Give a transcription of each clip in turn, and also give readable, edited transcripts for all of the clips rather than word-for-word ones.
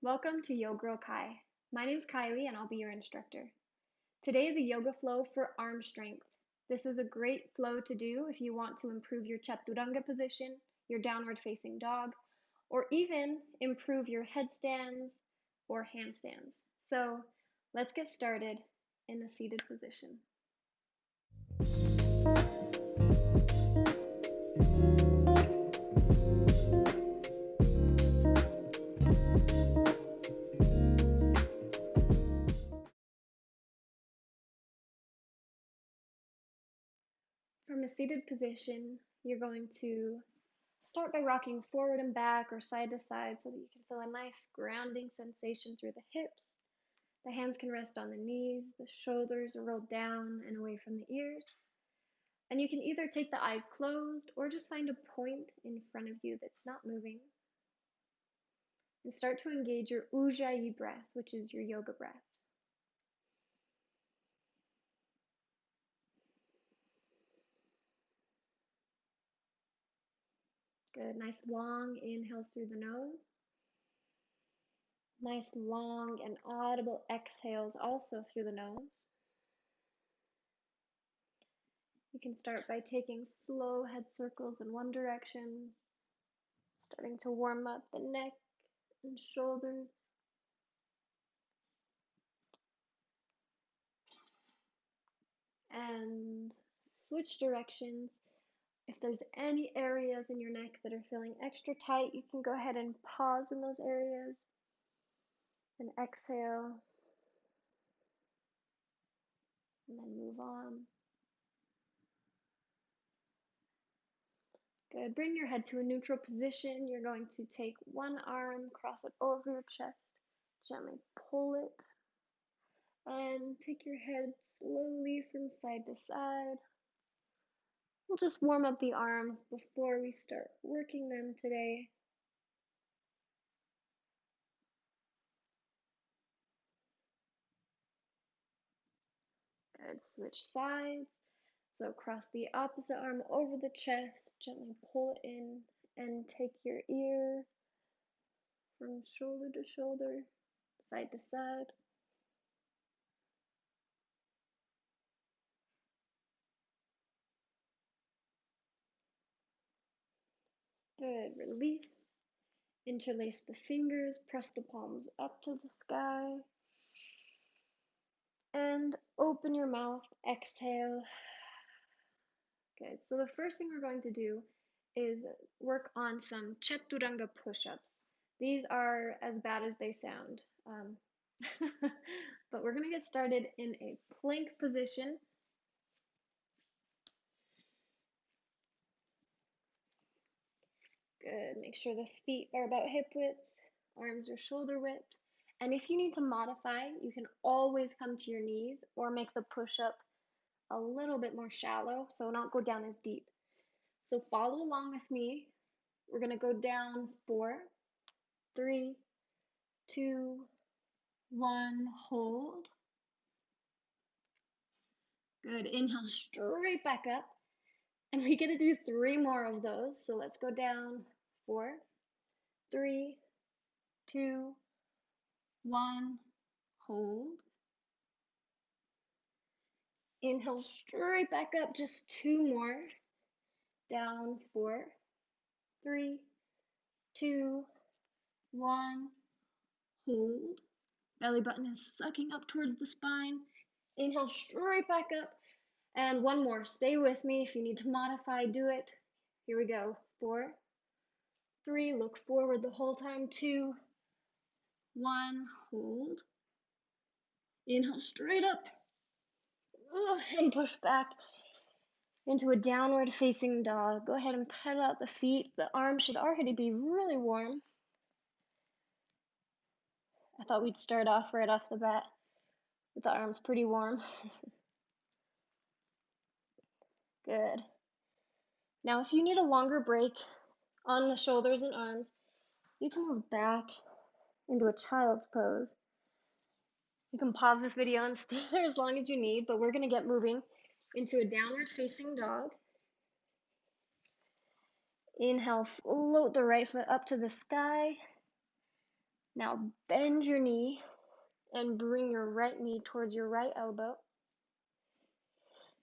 Welcome to YogurlKy. My name's Kylie and I'll be your instructor. Today is a yoga flow for arm strength. This is a great flow to do if you want to improve your chaturanga position, your downward facing dog, or even improve your headstands or handstands. So let's get started in a seated position. From a seated position, you're going to start by rocking forward and back or side to side so that you can feel a nice grounding sensation through the hips. The hands can rest on the knees, the shoulders are rolled down and away from the ears. And you can either take the eyes closed or just find a point in front of you that's not moving. And start to engage your Ujjayi breath, which is your yoga breath. Good, nice long inhales through the nose. Nice long and audible exhales also through the nose. You can start by taking slow head circles in one direction, starting to warm up the neck and shoulders. And switch directions. If there's any areas in your neck that are feeling extra tight, you can go ahead and pause in those areas and exhale and then move on. Good. Bring your head to a neutral position. You're going to take one arm, cross it over your chest, gently pull it, and take your head slowly from side to side. We'll just warm up the arms before we start working them today. Good. Switch sides. So cross the opposite arm over the chest, gently pull it in, and take your ear from shoulder to shoulder, side to side. Good. Release. Interlace the fingers, press the palms up to the sky, and open your mouth, exhale. Good. So the first thing we're going to do is work on some chaturanga push-ups. These are as bad as they sound. But we're going to get started in a plank position. Good. Make sure the feet are about hip width, arms are shoulder width. And if you need to modify, you can always come to your knees or make the push-up a little bit more shallow, so not go down as deep. So follow along with me. We're going to go down 4, 3, 2, 1, hold. Good. Inhale straight back up. And we get to do 3 more of those. So let's go down 4, 3, 2, 1, hold. Inhale straight back up, just 2 more. Down 4, 3, 2, 1, hold. Belly button is sucking up towards the spine. Inhale straight back up. And 1 more. Stay with me. If you need to modify, do it. Here we go. 4, 3, look forward the whole time. 2, 1, hold. Inhale straight up. And push back into a downward facing dog. Go ahead and pedal out the feet. The arms should already be really warm. I thought we'd start off right off the bat with the arms pretty warm. Good. Now, if you need a longer break on the shoulders and arms, you can move back into a child's pose. You can pause this video and stay there as long as you need, but we're going to get moving into a downward facing dog. Inhale, float the right foot up to the sky. Now bend your knee and bring your right knee towards your right elbow.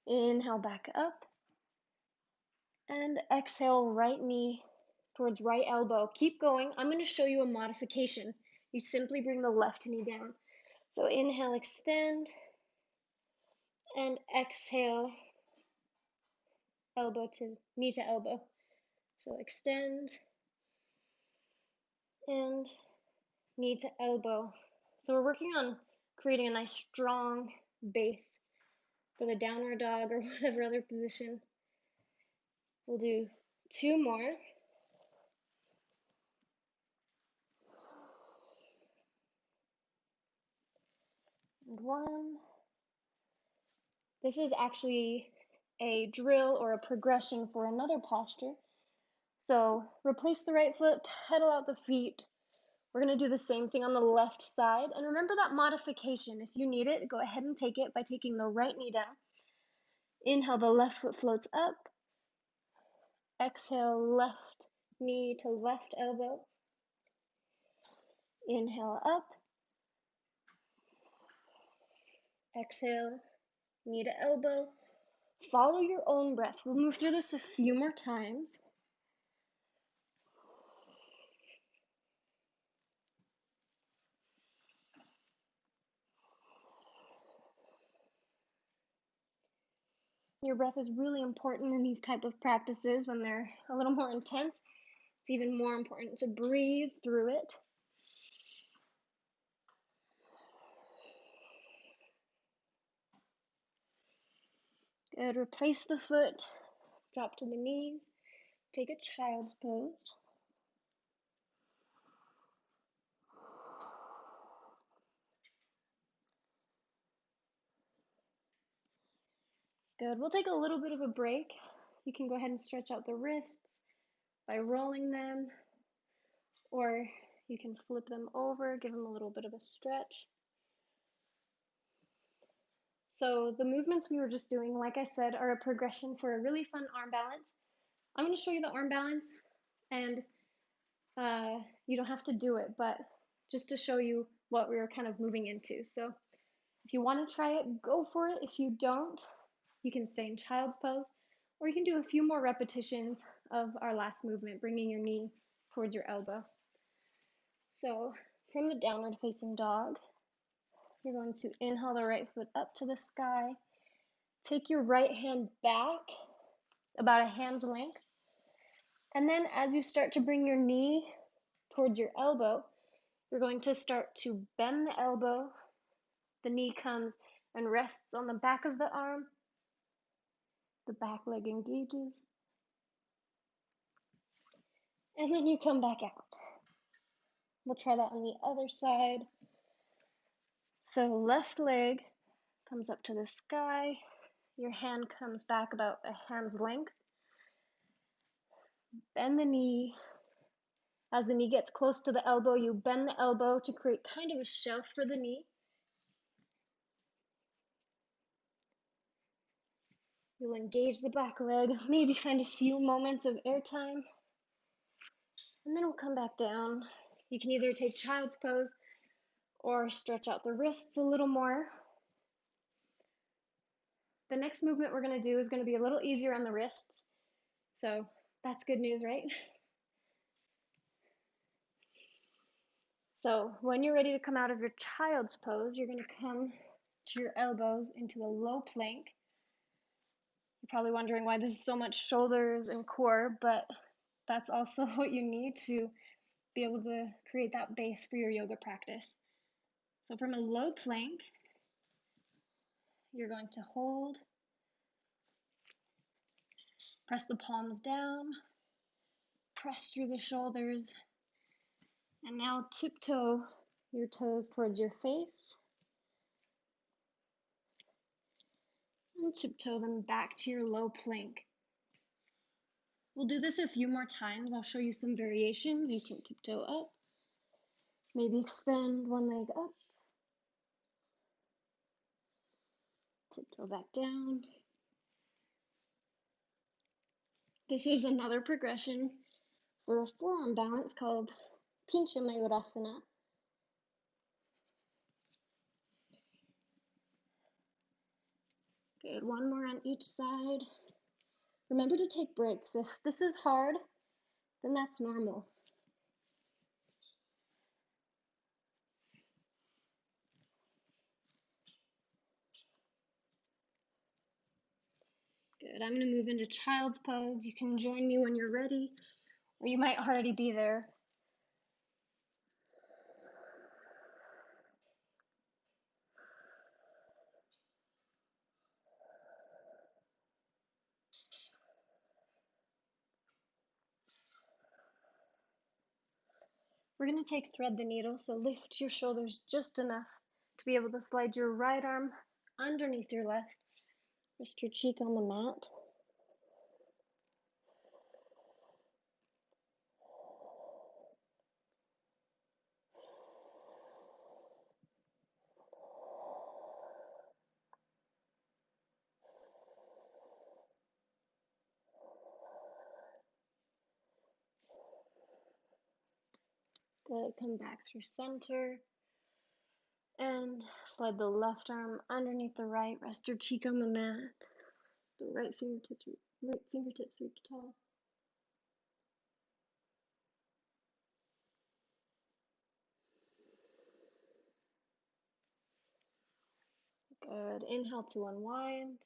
Inhale back up. And exhale, right knee towards right elbow. Keep going. I'm going to show you a modification. You simply bring the left knee down. So inhale, extend. And exhale, elbow to knee to elbow. So extend and knee to elbow. So we're working on creating a nice strong base for the downward dog or whatever other position. We'll do 2 more. And 1. This is actually a drill or a progression for another posture. So replace the right foot, pedal out the feet. We're going to do the same thing on the left side. And remember that modification. If you need it, go ahead and take it by taking the right knee down. Inhale, the left foot floats up. Exhale, left knee to left elbow. Inhale, up. Exhale, knee to elbow. Follow your own breath. We'll move through this a few more times. Your breath is really important in these type of practices when they're a little more intense. It's even more important to breathe through it. Good. Replace the foot. Drop to the knees. Take a child's pose. Good. We'll take a little bit of a break. You can go ahead and stretch out the wrists by rolling them, or you can flip them over, give them a little bit of a stretch. So the movements we were just doing, like I said, are a progression for a really fun arm balance. I'm going to show you the arm balance, and you don't have to do it, but just to show you what we were kind of moving into. So if you want to try it, go for it. If you don't, you can stay in child's pose, or you can do a few more repetitions of our last movement, bringing your knee towards your elbow. So from the downward facing dog, you're going to inhale the right foot up to the sky. Take your right hand back about a hand's length. And then as you start to bring your knee towards your elbow, you're going to start to bend the elbow. The knee comes and rests on the back of the arm. The back leg engages. And then you come back out. We'll try that on the other side. So left leg comes up to the sky. Your hand comes back about a hand's length. Bend the knee. As the knee gets close to the elbow, you bend the elbow to create kind of a shelf for the knee. You'll engage the back leg, maybe find a few moments of airtime, and then we'll come back down. You can either take child's pose or stretch out the wrists a little more. The next movement we're going to do is going to be a little easier on the wrists, so that's good news, right? So when you're ready to come out of your child's pose, you're going to come to your elbows into a low plank. You're probably wondering why this is so much shoulders and core, but that's also what you need to be able to create that base for your yoga practice. So from a low plank, you're going to hold, press the palms down, press through the shoulders, and now tiptoe your toes towards your face, and tiptoe them back to your low plank. We'll do this a few more times. I'll show you some variations. You can tiptoe up, maybe extend one leg up, tiptoe back down. This is another progression for a forearm balance called Pincha Mayurasana. Good, one more on each side. Remember to take breaks. If this is hard, then that's normal. Good, I'm gonna move into child's pose. You can join me when you're ready, or you might already be there. We're going to take thread the needle, so lift your shoulders just enough to be able to slide your right arm underneath your left. Rest your cheek on the mat. Good, come back through center. And slide the left arm underneath the right. Rest your cheek on the mat. The right fingertips reach tall. Good. Inhale to unwind.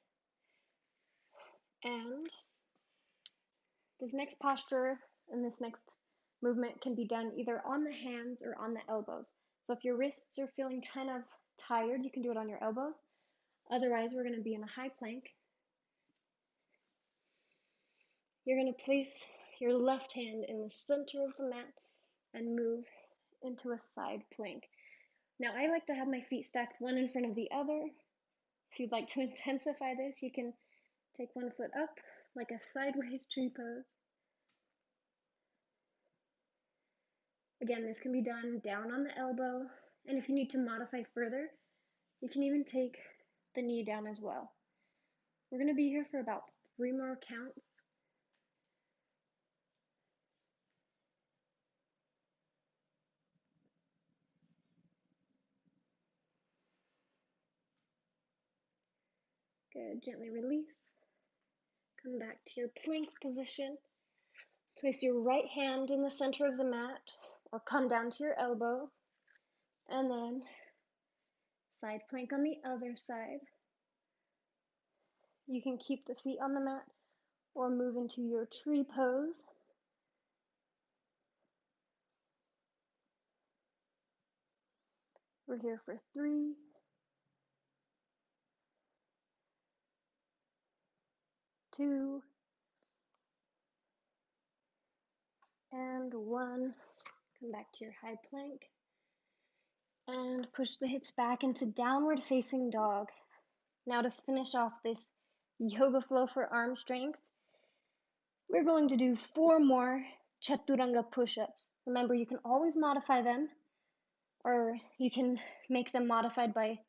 And this next posture and this next movement can be done either on the hands or on the elbows. So if your wrists are feeling kind of tired, you can do it on your elbows. Otherwise, we're going to be in a high plank. You're going to place your left hand in the center of the mat and move into a side plank. Now, I like to have my feet stacked one in front of the other. If you'd like to intensify this, you can take one foot up like a sideways tree pose. Again, this can be done down on the elbow, and if you need to modify further, you can even take the knee down as well. We're going to be here for about 3 more counts. Good, gently release. Come back to your plank position. Place your right hand in the center of the mat, or come down to your elbow, and then side plank on the other side. You can keep the feet on the mat or move into your tree pose. We're here for 3, 2, and 1. Come back to your high plank and push the hips back into downward facing dog. Now to finish off this yoga flow for arm strength, we're going to do 4 more chaturanga push-ups. Remember, you can always modify them, or you can make them modified by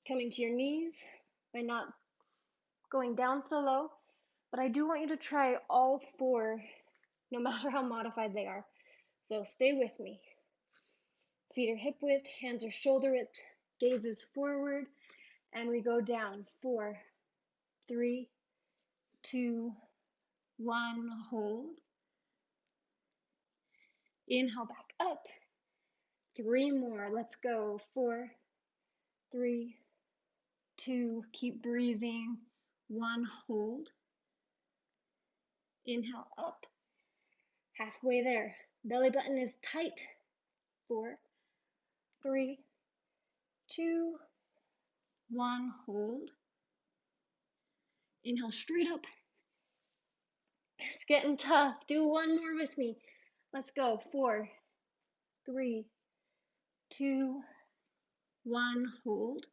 coming to your knees, by not going down so low. But I do want you to try all 4, no matter how modified they are. So stay with me. Feet are hip width, hands are shoulder width, gaze is forward, and we go down. 4, 3, 2, 1, hold. Inhale back up. 3 more, let's go. 4, 3, 2, keep breathing. 1, hold. Inhale up. Halfway there. Belly button is tight. 4, 3, 2, 1, hold. Inhale straight up. It's getting tough. Do 1 more with me. Let's go. 4, 3, 2, 1, hold.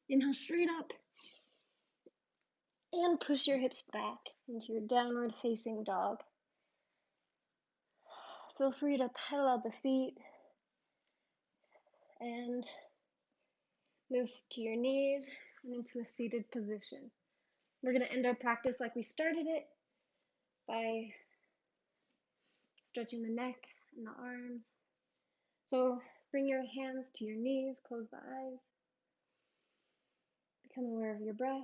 Inhale straight up. And push your hips back into your downward facing dog. Feel free to pedal out the feet and move to your knees and into a seated position. We're going to end our practice like we started it by stretching the neck and the arms. So bring your hands to your knees, close the eyes. Become aware of your breath.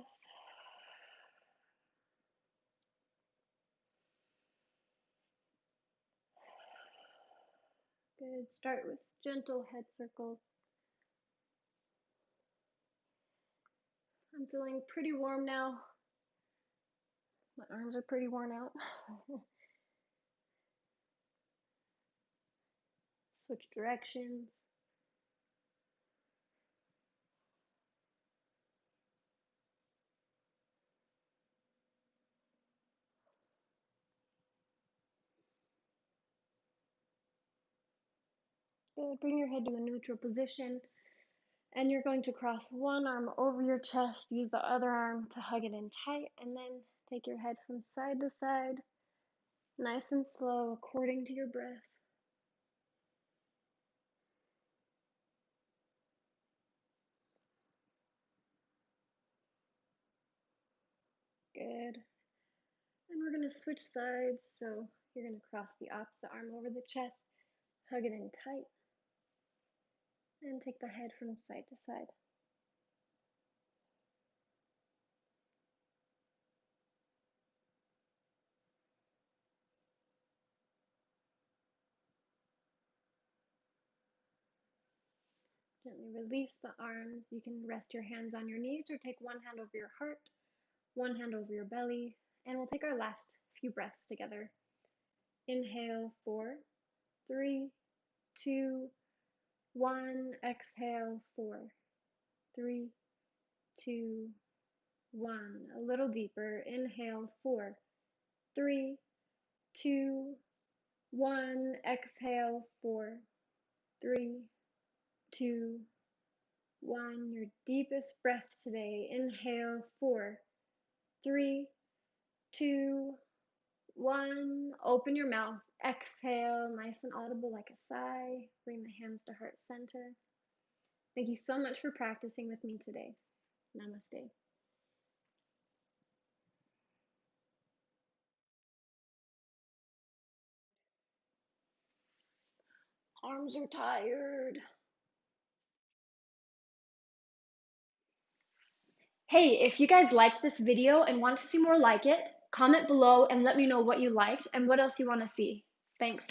Good. Start with gentle head circles. I'm feeling pretty warm now. My arms are pretty worn out. Switch directions. Good. Bring your head to a neutral position. And you're going to cross one arm over your chest, use the other arm to hug it in tight, and then take your head from side to side, nice and slow according to your breath. Good. And we're going to switch sides, so you're going to cross the opposite arm over the chest, hug it in tight, and take the head from side to side. Gently release the arms. You can rest your hands on your knees or take one hand over your heart, one hand over your belly, and we'll take our last few breaths together. Inhale, 4, 3, 2, 1. Exhale, 4, 3, 2, 1. A little deeper. Inhale, 4, 3, 2, 1. Exhale, 4, 3, 2, 1. Your deepest breath today. Inhale, 4, 3, 2, 1. Open your mouth. Exhale, nice and audible like a sigh. Bring the hands to heart center. Thank you so much for practicing with me today. Namaste. Arms are tired. Hey, if you guys liked this video and want to see more like it, comment below and let me know what you liked and what else you want to see. Thanks.